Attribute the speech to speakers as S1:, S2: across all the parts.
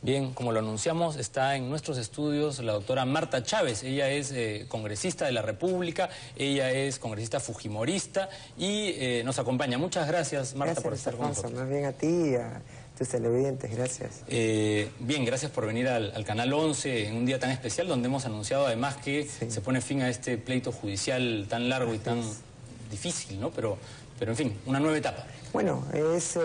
S1: Bien, como lo anunciamos, está en nuestros estudios la doctora Marta Chávez. Ella es congresista de la República, ella es congresista fujimorista y nos acompaña. Muchas gracias, Marta, por estar con nosotros.
S2: Más bien a ti y a tus televidentes, gracias.
S1: Bien, gracias por venir al Canal 11 en un día tan especial donde hemos anunciado además que se pone fin a este pleito judicial tan largo y tan difícil, ¿no? Pero en fin, una nueva etapa.
S2: Bueno, es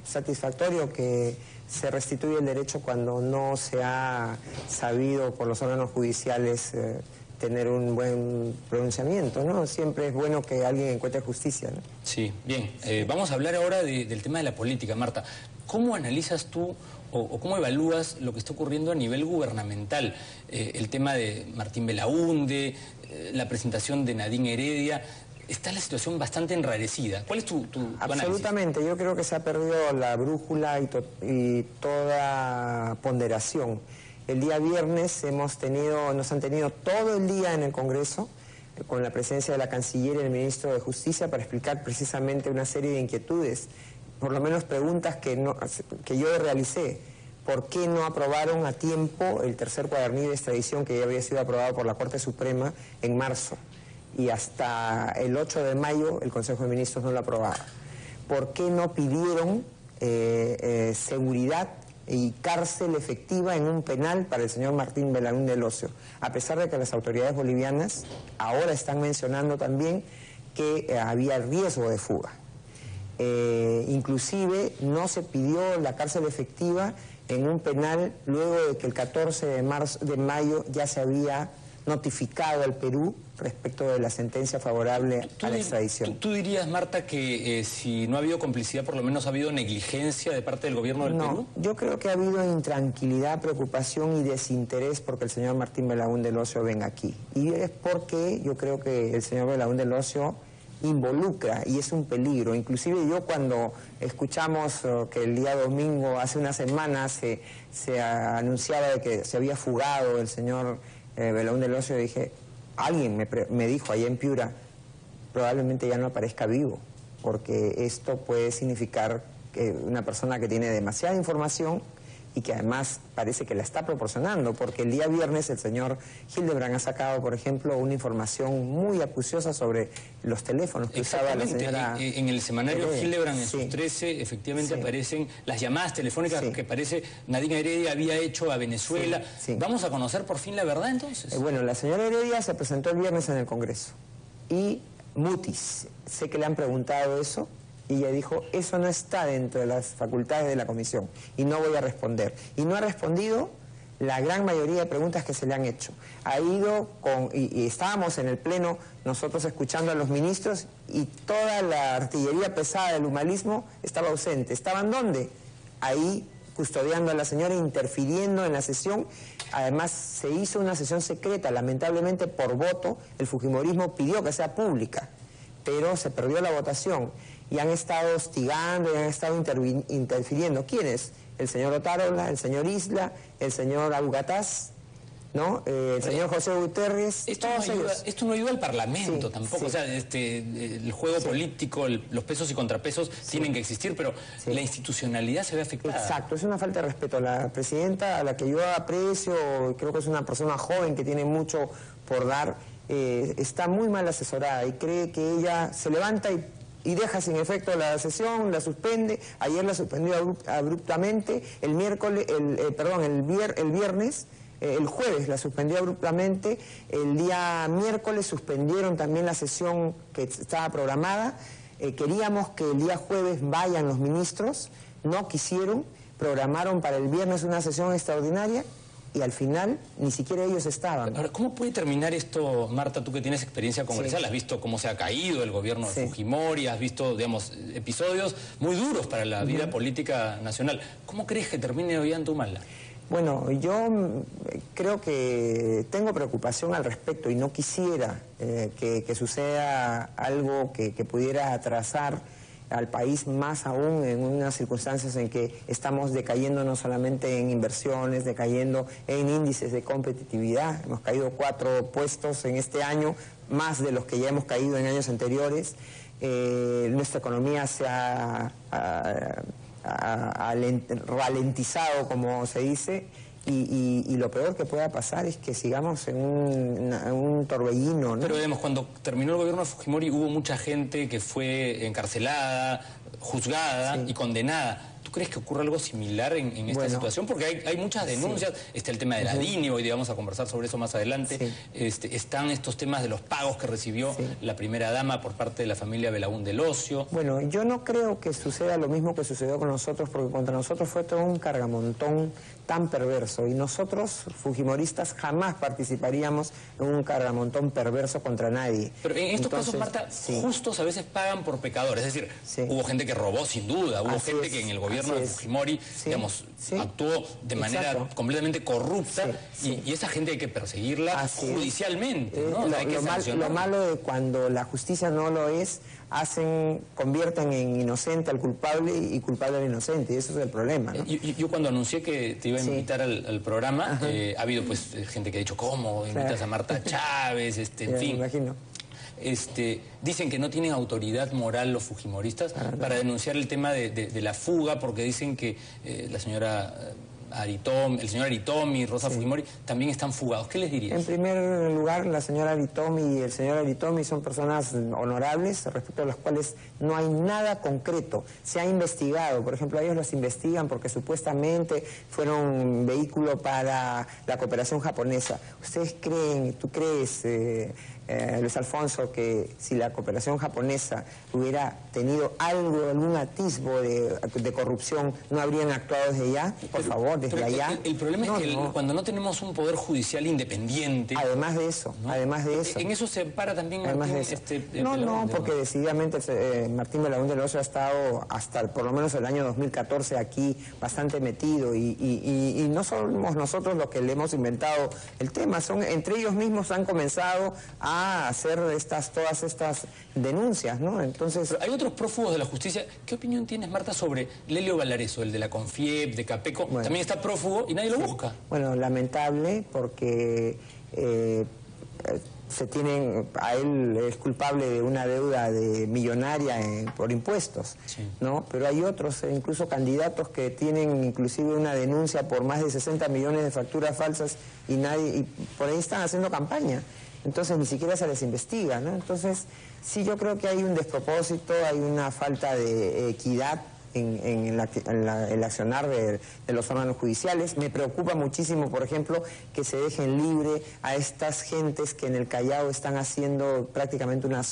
S2: satisfactorio que se restituye el derecho cuando no se ha sabido por los órganos judiciales tener un buen pronunciamiento, ¿no? Siempre es bueno que alguien encuentre justicia, ¿no?
S1: Sí, bien. Vamos a hablar ahora del tema de la política, Marta. ¿Cómo analizas tú o cómo evalúas lo que está ocurriendo a nivel gubernamental? El tema de Martín Belaúnde, la presentación de Nadine Heredia. Está la situación bastante enrarecida. ¿Cuál es tu
S2: Absolutamente.
S1: análisis?
S2: Yo creo que se ha perdido la brújula y toda ponderación. El día viernes nos han tenido todo el día en el Congreso, con la presencia de la Canciller y el Ministro de Justicia, para explicar precisamente una serie de inquietudes, por lo menos preguntas que yo realicé. ¿Por qué no aprobaron a tiempo el tercer cuadernillo de extradición que ya había sido aprobado por la Corte Suprema en marzo? Y hasta el 8 de mayo el Consejo de Ministros no lo aprobaba. ¿Por qué no pidieron seguridad y cárcel efectiva en un penal para el señor Martín Belaúnde Locio? A pesar de que las autoridades bolivianas ahora están mencionando también que había riesgo de fuga. Inclusive no se pidió la cárcel efectiva en un penal luego de que el 14 de mayo ya se había notificado al Perú respecto de la sentencia favorable a la extradición.
S1: ¿Tú dirías, Marta, que si no ha habido complicidad, por lo menos ha habido negligencia de parte del gobierno del Perú?
S2: No, yo creo que ha habido intranquilidad, preocupación y desinterés porque el señor Martín Belaúnde Locio venga aquí. Y es porque yo creo que el señor Belaúnde Locio involucra y es un peligro. Inclusive yo cuando escuchamos que el día domingo, hace unas semanas, se anunciaba de que se había fugado el señor Belaúnde Locio, dije, alguien me dijo allá en Piura, probablemente ya no aparezca vivo, porque esto puede significar que una persona que tiene demasiada información y que además parece que la está proporcionando, porque el día viernes el señor Hildebrand ha sacado, por ejemplo, una información muy acuciosa sobre los teléfonos que usaba la señora...
S1: En el semanario Hildebrand, en sus 13, efectivamente aparecen las llamadas telefónicas que parece Nadine Heredia había hecho a Venezuela. ¿Vamos a conocer por fin la verdad, entonces?
S2: Bueno, la señora Heredia se presentó el viernes en el Congreso y Mutis, sé que le han preguntado eso, y ella dijo, eso no está dentro de las facultades de la comisión y no voy a responder. Y no ha respondido la gran mayoría de preguntas que se le han hecho. Ha ido y estábamos en el pleno nosotros escuchando a los ministros y toda la artillería pesada del humanismo estaba ausente. ¿Estaban dónde? Ahí custodiando a la señora, interfiriendo en la sesión. Además se hizo una sesión secreta, lamentablemente por voto, el fujimorismo pidió que sea pública, pero se perdió la votación. Y han estado hostigando y han estado interfiriendo. ¿Quiénes? El señor Otárola, el señor Isla, el señor Augataz, ¿no? El señor José Gutiérrez.
S1: Esto no ayuda al Parlamento tampoco. O sea, el juego político, los pesos y contrapesos tienen que existir, pero la institucionalidad se ve afectada.
S2: Exacto, es una falta de respeto. La presidenta, a la que yo aprecio, creo que es una persona joven que tiene mucho por dar, está muy mal asesorada y cree que ella se levanta y deja sin efecto la sesión, la suspende. Ayer la suspendió abruptamente, el jueves la suspendió abruptamente, el día miércoles suspendieron también la sesión que estaba programada. Queríamos que el día jueves vayan los ministros, no quisieron, programaron para el viernes una sesión extraordinaria y al final ni siquiera ellos estaban.
S1: Ahora, ¿cómo puede terminar esto, Marta, tú que tienes experiencia congresal? Has visto cómo se ha caído el gobierno de Fujimori, has visto, digamos, episodios muy duros para la vida política nacional. ¿Cómo crees que termine Ollanta-Humala?
S2: Bueno, yo creo que tengo preocupación al respecto y no quisiera que suceda algo que pudiera atrasar al país más aún en unas circunstancias en que estamos decayendo no solamente en inversiones, decayendo en índices de competitividad. Hemos caído 4 puestos en este año, más de los que ya hemos caído en años anteriores. Nuestra economía se ha ralentizado, como se dice, y lo peor que pueda pasar es que sigamos en un torbellino, ¿no?
S1: Pero digamos, cuando terminó el gobierno de Fujimori hubo mucha gente que fue encarcelada, juzgada y condenada. ¿Tú crees que ocurre algo similar en esta situación? Porque hay muchas denuncias, está el tema de la DINI, hoy vamos a conversar sobre eso más adelante, están estos temas de los pagos que recibió la primera dama por parte de la familia Belaúnde Locio.
S2: Bueno, yo no creo que suceda lo mismo que sucedió con nosotros, porque contra nosotros fue todo un cargamontón tan perverso, y nosotros, fujimoristas, jamás participaríamos en un cargamontón perverso contra nadie.
S1: Pero en estos casos, Marta, justos a veces pagan por pecadores, es decir, hubo gente que robó sin duda, hubo gente que en el gobierno de Fujimori, digamos, actuó de manera completamente corrupta, y esa gente hay que perseguirla judicialmente, ¿no?
S2: Lo malo de cuando la justicia no lo es, convierten en inocente al culpable y culpable al inocente, y eso es el problema, ¿no?
S1: Yo cuando anuncié que te iba a invitar al programa, ha habido pues gente que ha dicho, ¿cómo invitas a Marta Chávez? En fin.
S2: Me imagino.
S1: Dicen que no tienen autoridad moral los fujimoristas para denunciar el tema de la fuga, porque dicen que la señora el señor Aritomi y Rosa Fujimori también están fugados. ¿Qué les dirías?
S2: En primer lugar, la señora Aritomi y el señor Aritomi son personas honorables, respecto a las cuales no hay nada concreto. Se ha investigado, por ejemplo, ellos los investigan porque supuestamente fueron un vehículo para la cooperación japonesa. ¿Ustedes creen, tú crees, Luis Alfonso, que si la cooperación japonesa hubiera tenido algún atisbo de corrupción, no habrían actuado desde ya? Por favor, desde allá.
S1: El problema es que cuando no tenemos un poder judicial independiente...
S2: Además de eso, ¿no? Además de eso.
S1: En eso se para también Martín...
S2: No, porque decididamente Martín Belaúnde Locio ha estado hasta por lo menos el año 2014 aquí bastante metido, y no somos nosotros los que le hemos inventado el tema, entre ellos mismos han comenzado a hacer todas estas denuncias, ¿no? Entonces...
S1: Pero hay otros prófugos de la justicia. ¿Qué opinión tienes, Marta, sobre Lelio Valareso, el de la Confiep, de Capeco? Bueno, también está prófugo y nadie lo busca.
S2: Bueno, lamentable, porque a él es culpable de una deuda millonaria por impuestos, ¿no? Pero hay otros, incluso candidatos, que tienen inclusive una denuncia por más de 60 millones de facturas falsas y por ahí están haciendo campaña. Entonces ni siquiera se les investiga, ¿no? Entonces sí, yo creo que hay un despropósito, hay una falta de equidad en el accionar de los órganos judiciales. Me preocupa muchísimo, por ejemplo, que se dejen libre a estas gentes que en el Callao están haciendo prácticamente una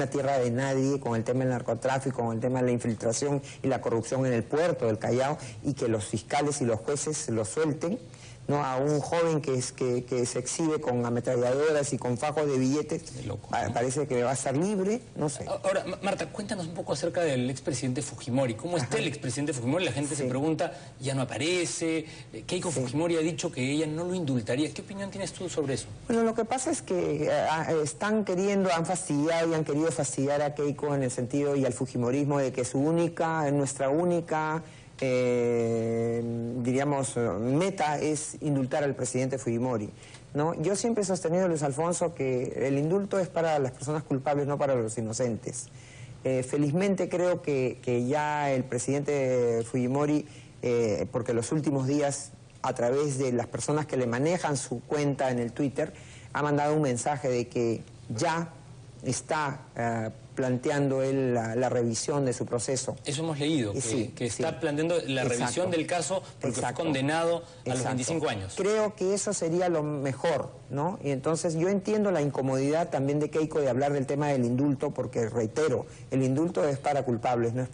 S2: tierra de nadie con el tema del narcotráfico, con el tema de la infiltración y la corrupción en el puerto del Callao, y que los fiscales y los jueces lo suelten, ¿no? A un joven que se exhibe con ametralladoras y con fajos de billetes. Parece que va a estar libre, no sé.
S1: Ahora, Marta, cuéntanos un poco acerca del expresidente Fujimori. ¿Cómo está el expresidente Fujimori? La gente se pregunta, ya no aparece. Keiko Fujimori ha dicho que ella no lo indultaría. ¿Qué opinión tienes tú sobre eso?
S2: Bueno, lo que pasa es que han fastidiado y han querido fastidiar a Keiko en el sentido, y al fujimorismo, de que nuestra única... diríamos, meta es indultar al presidente Fujimori, ¿no? Yo siempre he sostenido, Luis Alfonso, que el indulto es para las personas culpables, no para los inocentes. Felizmente creo que ya el presidente Fujimori, porque los últimos días, a través de las personas que le manejan su cuenta en el Twitter, ha mandado un mensaje de que ya está planteando él la revisión de su proceso.
S1: Eso hemos leído, que está planteando la revisión del caso porque fue condenado a los 25 años.
S2: Creo que eso sería lo mejor, ¿no? Y entonces yo entiendo la incomodidad también de Keiko de hablar del tema del indulto, porque, reitero, el indulto es para culpables, no es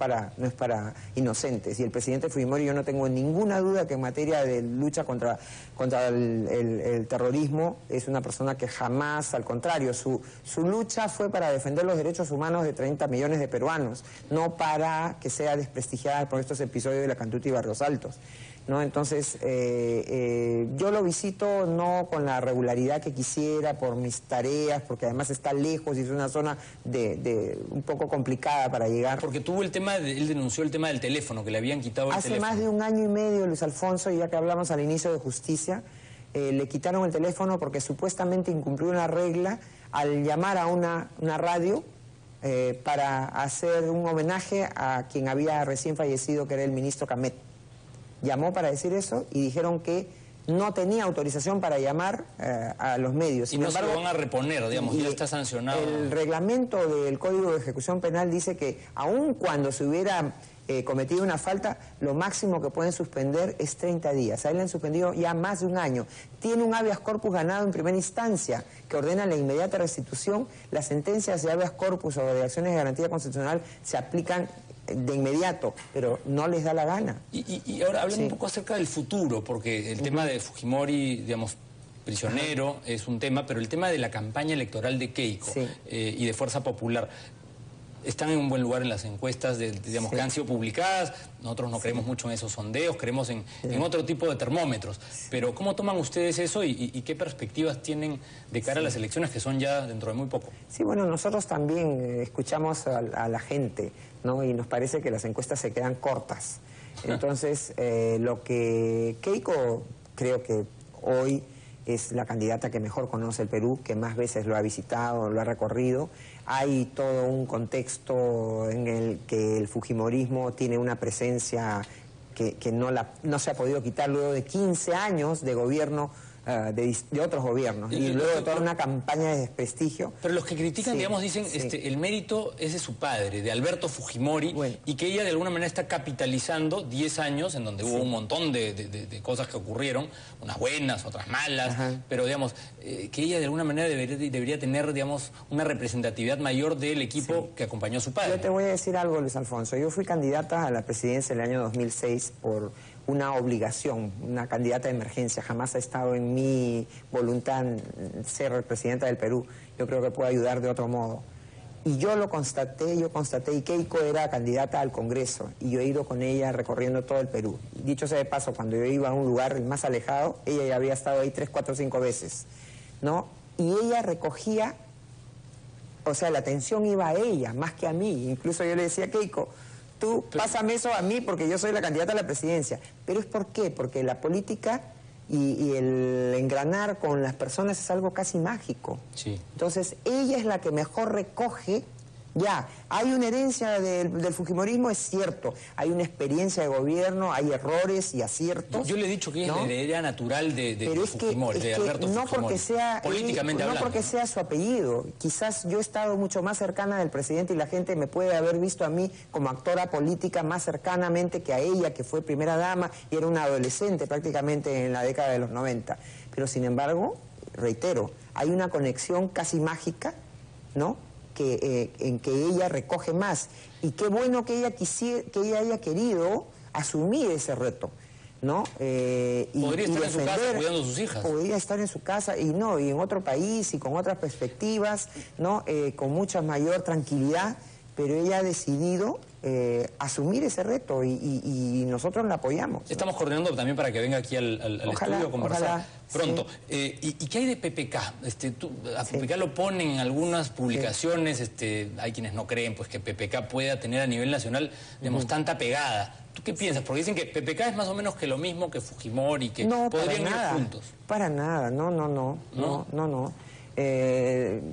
S2: para inocentes. Y el presidente Fujimori, yo no tengo ninguna duda que en materia de lucha contra el terrorismo es una persona que jamás, al contrario, su lucha fue para defender los derechos humanos de 30 millones de peruanos, no para que sea desprestigiada por estos episodios de la Cantuta y Barrios Altos, ¿no? Entonces, yo lo visito no con la regularidad que quisiera por mis tareas, porque además está lejos y es una zona un poco complicada para llegar.
S1: Porque tuvo él denunció el tema del teléfono, que le habían quitado el teléfono.
S2: Hace más de un año y medio, Luis Alfonso, y ya que hablamos al inicio de justicia, le quitaron el teléfono porque supuestamente incumplió una regla al llamar a una radio para hacer un homenaje a quien había recién fallecido, que era el ministro Camet. Llamó para decir eso y dijeron que no tenía autorización para llamar a los medios.
S1: Sin embargo, se lo van a reponer, digamos, ya está sancionado.
S2: El reglamento del Código de Ejecución Penal dice que aun cuando se hubiera cometido una falta, lo máximo que pueden suspender es 30 días. A él le han suspendido ya más de un año. Tiene un habeas corpus ganado en primera instancia que ordena la inmediata restitución. Las sentencias de habeas corpus o de acciones de garantía constitucional se aplican de inmediato, pero no les da la gana.
S1: Y ahora hablemos un poco acerca del futuro, porque el tema de Fujimori, digamos, prisionero, es un tema, pero el tema de la campaña electoral de Keiko y de Fuerza Popular, están en un buen lugar en las encuestas digamos, que han sido publicadas. Nosotros no creemos mucho en esos sondeos, creemos en otro tipo de termómetros. Pero ¿cómo toman ustedes eso y qué perspectivas tienen de cara a las elecciones que son ya dentro de muy poco?
S2: Sí, bueno, nosotros también escuchamos a la gente, ¿no? Y nos parece que las encuestas se quedan cortas. Entonces, lo que Keiko creo que hoy es la candidata que mejor conoce el Perú, que más veces lo ha visitado, lo ha recorrido. Hay todo un contexto en el que el fujimorismo tiene una presencia que no se ha podido quitar luego de 15 años de gobierno de otros gobiernos y luego de toda una campaña de desprestigio.
S1: Pero los que critican, digamos, dicen el mérito es de su padre, de Alberto Fujimori, y que ella de alguna manera está capitalizando 10 años en donde hubo un montón de cosas que ocurrieron, unas buenas, otras malas, pero digamos, que ella de alguna manera debería tener, digamos, una representatividad mayor del equipo que acompañó a su padre.
S2: Yo te voy a decir algo, Luis Alfonso. Yo fui candidata a la presidencia en el año 2006 por una obligación, una candidata de emergencia. Jamás ha estado en mi voluntad ser presidenta del Perú. Yo creo que puedo ayudar de otro modo. Y yo constaté, y Keiko era candidata al Congreso, y yo he ido con ella recorriendo todo el Perú. Dicho sea de paso, cuando yo iba a un lugar más alejado, ella ya había estado ahí 3, 4, 5 veces, ¿no? Y ella recogía, o sea, la atención iba a ella, más que a mí. Incluso yo le decía, Keiko, tú pásame eso a mí porque yo soy la candidata a la presidencia. Pero ¿es por qué? Porque la política y el engranar con las personas es algo casi mágico. Entonces, ella es la que mejor recoge. Ya, hay una herencia del fujimorismo, es cierto. Hay una experiencia de gobierno, hay errores y aciertos.
S1: Yo le he dicho que ella es la heredera natural de Fujimori, de Alberto Fujimori. Políticamente hablando.
S2: No porque sea su apellido. Quizás yo he estado mucho más cercana del presidente y la gente me puede haber visto a mí como actora política más cercanamente que a ella, que fue primera dama y era una adolescente prácticamente en la década de los 90. Pero sin embargo, reitero, hay una conexión casi mágica, ¿no?, en que ella recoge más. Y qué bueno que ella haya querido asumir ese reto, ¿no?
S1: Podría estar en su casa cuidando a sus hijas.
S2: Podría estar en su casa y en otro país y con otras perspectivas, ¿no? Con mucha mayor tranquilidad, pero ella ha decidido asumir ese reto y nosotros la apoyamos, ¿no?
S1: Estamos coordinando también para que venga aquí al estudio a conversar pronto. ¿Y qué hay de PPK? A PPK lo ponen en algunas publicaciones, hay quienes no creen pues que PPK pueda tener a nivel nacional, digamos, tanta pegada. ¿Tú qué piensas? Porque dicen que PPK es más o menos que lo mismo que Fujimori, que podrían ir juntos.
S2: Para nada, no.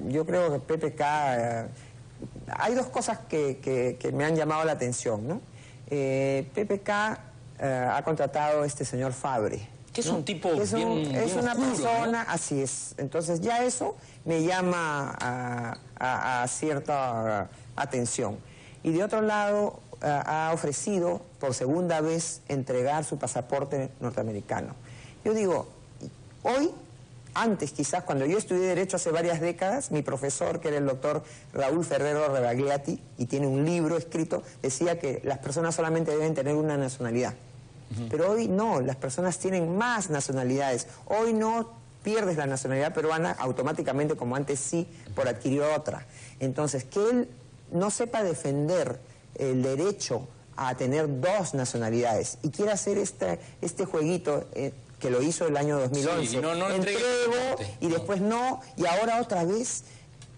S2: Yo creo que PPK... hay dos cosas que me han llamado la atención, ¿no? PPK ha contratado a este señor Fabre.
S1: Que es un tipo
S2: es una
S1: oscuro,
S2: persona,
S1: ¿no?
S2: así es. Entonces ya eso me llama a cierta atención. Y de otro lado, ha ofrecido por segunda vez entregar su pasaporte norteamericano. Yo digo, hoy... Antes, quizás, cuando yo estudié Derecho hace varias décadas, mi profesor, que era el doctor Raúl Ferrero Rebagliati, y tiene un libro escrito, decía que las personas solamente deben tener una nacionalidad. Pero hoy no, las personas tienen más nacionalidades. Hoy no pierdes la nacionalidad peruana automáticamente, como antes sí, por adquirir otra. Entonces, que él no sepa defender el derecho a tener dos nacionalidades y quiera hacer este jueguito... que lo hizo el año 2011,
S1: sí, no
S2: entrego y después no, y ahora otra vez.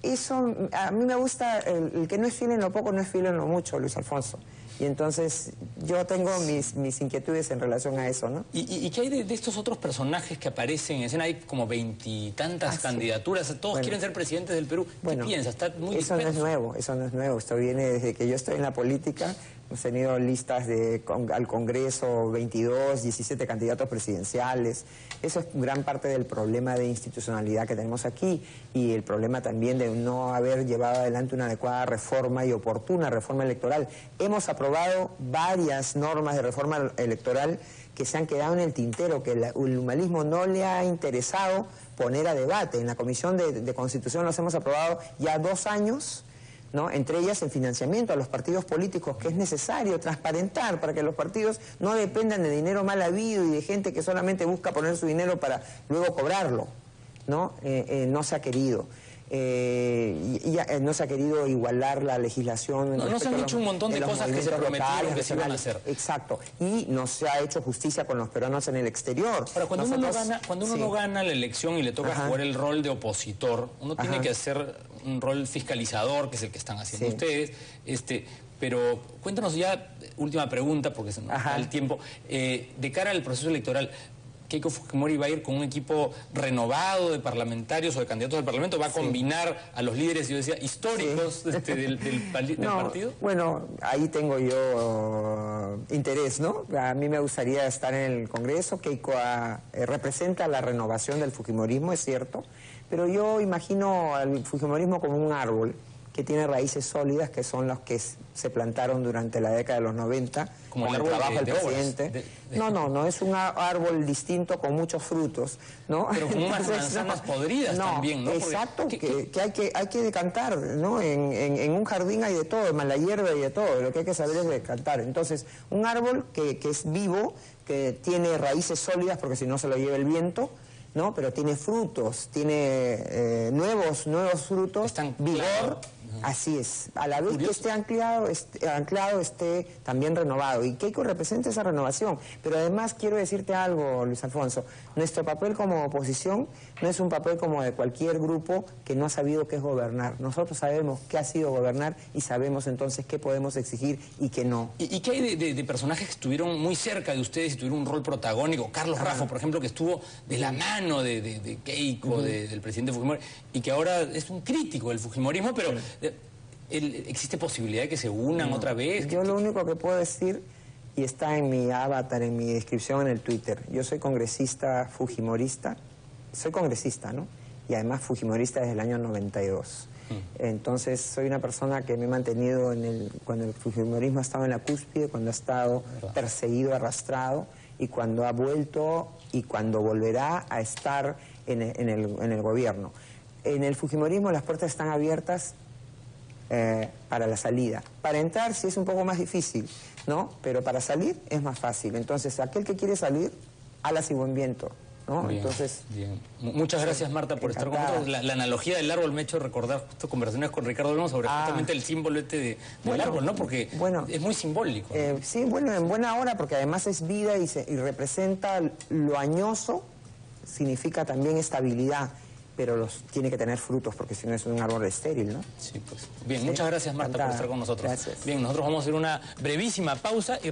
S2: Eso, a mí me gusta, el que no es fiel en lo poco no es fiel en lo mucho, Luis Alfonso. Y entonces yo tengo mis inquietudes en relación a eso, ¿no?
S1: ¿Y qué hay de estos otros personajes que aparecen en escena? Hay como 20 y tantas candidaturas, todos quieren ser presidentes del Perú. ¿Qué piensas? Está muy
S2: eso
S1: disperso.
S2: no es nuevo, eso no es nuevo. Esto viene desde que yo estoy en la política. Hemos tenido listas al Congreso, 22, 17 candidatos presidenciales. Eso es gran parte del problema de institucionalidad que tenemos aquí y el problema también de no haber llevado adelante una adecuada reforma y oportuna reforma electoral. Hemos aprobado varias normas de reforma electoral que se han quedado en el tintero, que el humanismo no le ha interesado poner a debate. En la Comisión de Constitución los hemos aprobado ya 2 años, ¿no? Entre ellas el financiamiento a los partidos políticos, que es necesario transparentar para que los partidos no dependan de dinero mal habido y de gente que solamente busca poner su dinero para luego cobrarlo, ¿no? No se ha querido. No se ha querido igualar la legislación.
S1: No se han hecho un montón de cosas que se prometieron que se iban a hacer.
S2: Exacto. Y no se ha hecho justicia con los peruanos en el exterior.
S1: Ahora, cuando uno no gana la elección y le toca jugar el rol de opositor, uno tiene que hacer un rol fiscalizador, que es el que están haciendo ustedes. Pero cuéntanos ya, última pregunta, porque se nos da el tiempo, de cara al proceso electoral. Keiko Fujimori va a ir con un equipo renovado de parlamentarios o de candidatos al Parlamento, va a combinar a los líderes, yo decía, históricos del partido.
S2: Bueno, ahí tengo yo interés, ¿no? A mí me gustaría estar en el Congreso. Keiko representa la renovación del Fujimorismo, es cierto, pero yo imagino al Fujimorismo como un árbol que tiene raíces sólidas, que son las que se plantaron durante la década de los 90,
S1: como
S2: con el trabajo del presidente. No, es un árbol distinto con muchos frutos, ¿no?
S1: Pero con unas manzanas podridas también, ¿no?
S2: Exacto, que hay que decantar, ¿no? En un jardín hay de todo, más la hierba y de todo, lo que hay que saber es decantar. Entonces, un árbol que es vivo, que tiene raíces sólidas, porque si no se lo lleva el viento, ¿no? Pero tiene frutos, tiene nuevos frutos, vigor. Así es, a la vez que esté anclado, esté también renovado. Y Keiko representa esa renovación. Pero además quiero decirte algo, Luis Alfonso, nuestro papel como oposición no es un papel como de cualquier grupo que no ha sabido qué es gobernar. Nosotros sabemos qué ha sido gobernar y sabemos entonces qué podemos exigir y qué no.
S1: ¿Y qué hay de personajes que estuvieron muy cerca de ustedes y tuvieron un rol protagónico? Carlos Raffo, por ejemplo, que estuvo de la mano de Keiko, del presidente Fujimori, y que ahora es un crítico del Fujimorismo, pero... ¿Existe posibilidad de que se unan otra vez?
S2: Yo lo único que puedo decir, y está en mi avatar, en mi descripción en el Twitter, yo soy congresista fujimorista, soy congresista, ¿no? Y además fujimorista desde el año 92. Entonces soy una persona que me he mantenido cuando el fujimorismo ha estado en la cúspide, cuando ha estado perseguido, arrastrado, y cuando ha vuelto y cuando volverá a estar en el gobierno. En el fujimorismo las puertas están abiertas para la salida. Para entrar sí es un poco más difícil, ¿no? Pero para salir es más fácil. Entonces, aquel que quiere salir, alas y buen viento, ¿no?
S1: Bien,
S2: entonces,
S1: bien. Muchas gracias, Marta, por estar con nosotros. La analogía del árbol me ha hecho recordar justo conversaciones con Ricardo Olmo sobre justamente el símbolo del árbol, ¿no? Porque es muy simbólico, ¿no?
S2: Sí, bueno, en buena hora, porque además es vida y representa lo añoso, significa también estabilidad, pero tiene que tener frutos, porque si no es un árbol estéril, ¿no?
S1: Sí, pues. Bien, muchas gracias, Marta, por estar con nosotros.
S2: Gracias.
S1: Bien, nosotros vamos a hacer una brevísima pausa y